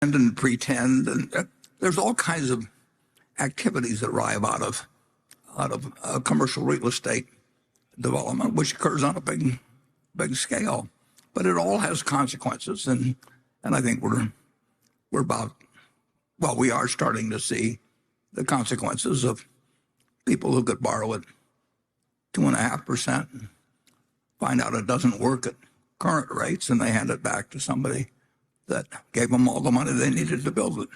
and pretend, and there's all kinds of activities that arrive out of commercial real estate development, which occurs on a big scale. But it all has consequences, and I think we're about, well, we are starting to see the consequences of people who could borrow at 2.5% and find out it doesn't work at current rates, and they hand it back to somebody that gave them all the money they needed to build it.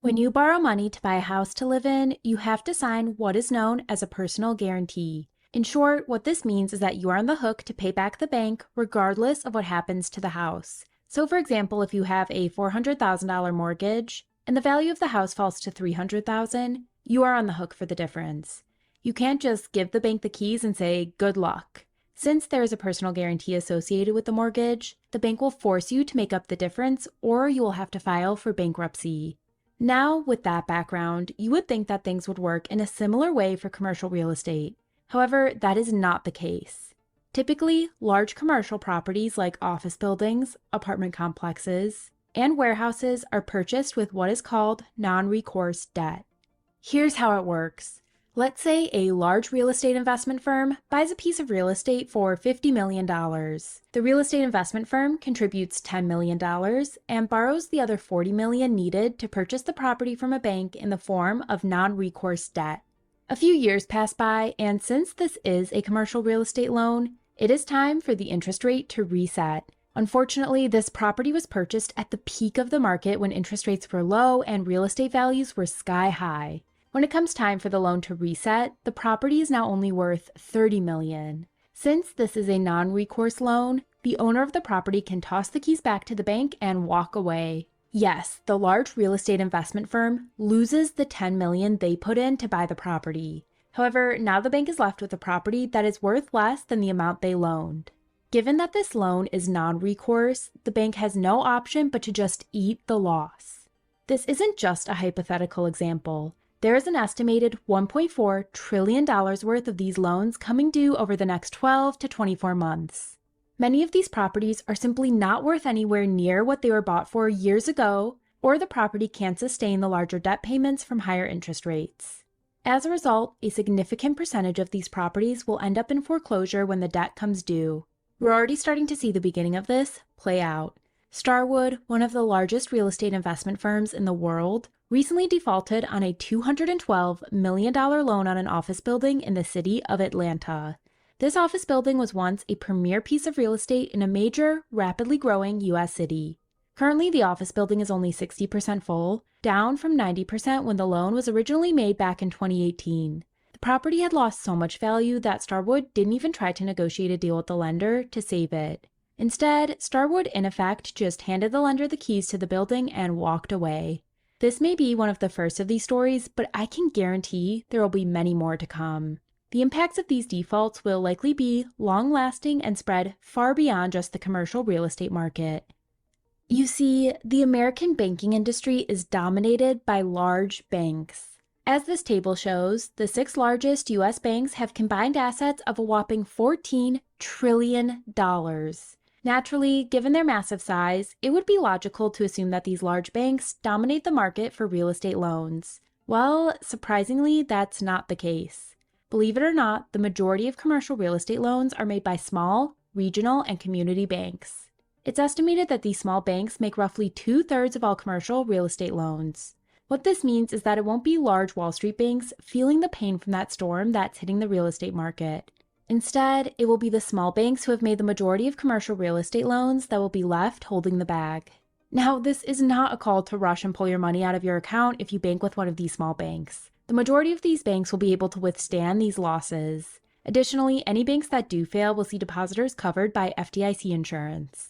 When you borrow money to buy a house to live in, you have to sign what is known as a personal guarantee. In short, what this means is that you are on the hook to pay back the bank regardless of what happens to the house. So for example, if you have a $400,000 mortgage and the value of the house falls to $300,000, you are on the hook for the difference. You can't just give the bank the keys and say, good luck. Since there is a personal guarantee associated with the mortgage, the bank will force you to make up the difference, or you will have to file for bankruptcy. Now, with that background, you would think that things would work in a similar way for commercial real estate. However, that is not the case. Typically, large commercial properties like office buildings, apartment complexes, and warehouses are purchased with what is called non-recourse debt. Here's how it works. Let's say a large real estate investment firm buys a piece of real estate for $50 million. The real estate investment firm contributes $10 million and borrows the other $40 million needed to purchase the property from a bank in the form of non-recourse debt. A few years pass by, and since this is a commercial real estate loan, it is time for the interest rate to reset. Unfortunately, this property was purchased at the peak of the market when interest rates were low and real estate values were sky high. When it comes time for the loan to reset, the property is now only worth $30 million. Since this is a non-recourse loan, the owner of the property can toss the keys back to the bank and walk away. Yes, the large real estate investment firm loses the $10 million they put in to buy the property. However, now the bank is left with a property that is worth less than the amount they loaned. Given that this loan is non-recourse, the bank has no option but to just eat the loss. This isn't just a hypothetical example. There is an estimated $1.4 trillion worth of these loans coming due over the next 12 to 24 months. Many of these properties are simply not worth anywhere near what they were bought for years ago, or the property can't sustain the larger debt payments from higher interest rates. As a result, a significant percentage of these properties will end up in foreclosure when the debt comes due. We're already starting to see the beginning of this play out. Starwood, one of the largest real estate investment firms in the world, recently defaulted on a $212 million loan on an office building in the city of Atlanta. This office building was once a premier piece of real estate in a major, rapidly growing U.S. city. Currently, the office building is only 60% full, down from 90% when the loan was originally made back in 2018. The property had lost so much value that Starwood didn't even try to negotiate a deal with the lender to save it. Instead, Starwood in effect just handed the lender the keys to the building and walked away. This may be one of the first of these stories, but I can guarantee there will be many more to come. The impacts of these defaults will likely be long-lasting and spread far beyond just the commercial real estate market. You see, the American banking industry is dominated by large banks. As this table shows, the 6 largest U.S. banks have combined assets of a whopping $14 trillion. Naturally, given their massive size, it would be logical to assume that these large banks dominate the market for real estate loans. Well, surprisingly, that's not the case. Believe it or not, the majority of commercial real estate loans are made by small, regional, and community banks. It's estimated that these small banks make roughly 2/3 of all commercial real estate loans. What this means is that it won't be large Wall Street banks feeling the pain from that storm that's hitting the real estate market. Instead, it will be the small banks who have made the majority of commercial real estate loans that will be left holding the bag. Now, this is not a call to rush and pull your money out of your account if you bank with one of these small banks. The majority of these banks will be able to withstand these losses. Additionally, any banks that do fail will see depositors covered by FDIC insurance.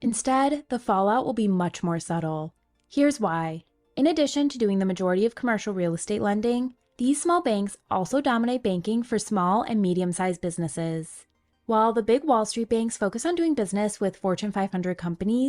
Instead, the fallout will be much more subtle. Here's why. In addition to doing the majority of commercial real estate lending, these small banks also dominate banking for small and medium-sized businesses. While the big Wall Street banks focus on doing business with Fortune 500 companies,